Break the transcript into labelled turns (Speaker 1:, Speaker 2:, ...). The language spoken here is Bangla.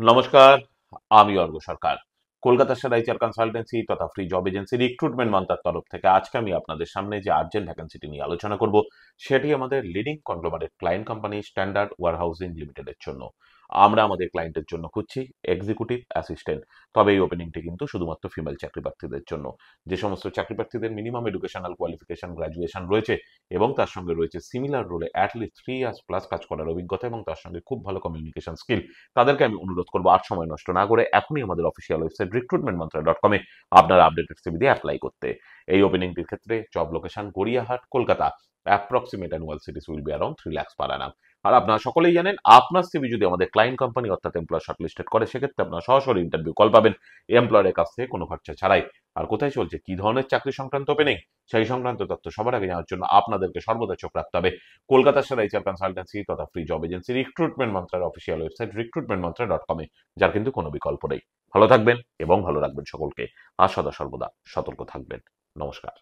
Speaker 1: নমস্কার, আমি অর্ঘ সরকার। কলকাতা সেরা এইচআর কনসালটেন্সি তথা ফ্রি জব এজেন্সি রিক্রুটমেন্ট মান্ত্রার তরফ থেকে আজকে আমি আপনাদের সামনে যে আর্জেন্ট ভ্যাকেন্সিটি নিয়ে আলোচনা করব, সেটি আমাদের leading conglomerate client company standard warehousing লিমিটেডের জন্য। আমরা আমাদের ক্লায়েন্টের জন্য খুঁজছি এক্সিকিউটিভ অ্যাসিস্ট্যান্ট। তবে এই ওপেনিংটি কিন্তু শুধুমাত্র ফিমেল চাকরি প্রার্থীদের জন্য। যে সমস্ত চাকরি প্রার্থীদের মিনিমাম এডুকেশনাল কোয়ালিফিকেশন গ্র্যাজুয়েশন রয়েছে এবং তার সঙ্গে রয়েছে সিমিলার রোলে অ্যাটলিস্ট 3 ইয়ার্স প্লাস কাজ করার অভিজ্ঞতা এবং তার সঙ্গে খুব ভালো কমিউনিকেশন স্কিল, তাদেরকে আমি অনুরোধ করবো আর সময় নষ্ট না করে এখনই আমাদের অফিসিয়াল ওয়েবসাইট recruitmentmantra.com এ আপনার আপডেটেড সিভি দিয়ে অ্যাপ্লাই করতে। এই ওপেনিংটির ক্ষেত্রে job location Gariahat, Kolkata. Approximate annual cities will be around 3 lakhs per annum। আর আপনারা সকলেই জানেন, আপনার সিভি যদি আমাদের ক্লায়েন্ট কোম্পানি অর্থাৎ এমপ্লয়ার শর্টলিস্টেড করে, সেক্ষেত্রে আপনারা সরাসরি ইন্টারভিউ কল পাবেন এমপ্লয়ারের কাছ থেকে কোনো খরচা ছাড়াই। আর কোথায় চলছে, কি ধরনের চাকরি সংক্রান্ত ওপেনিং, সেই সংক্রান্ত তথ্য সবার আগে জানার জন্য আপনাদেরকে সর্বদা চোখ রাখতে হবে কলকাতার সেরা এইচআর কনসালটেন্সি তথা ফ্রি জব এজেন্সি রিক্রুটমেন্ট মন্ত্রার অফিসিয়াল ওয়েবসাইট recruitmentmantra.com এ, যার কিন্তু কোনো বিকল্প নেই। ভালো থাকবেন এবং ভালো রাখবেন সকলকে, আর সদা সর্বদা সতর্ক থাকবেন। নমস্কার।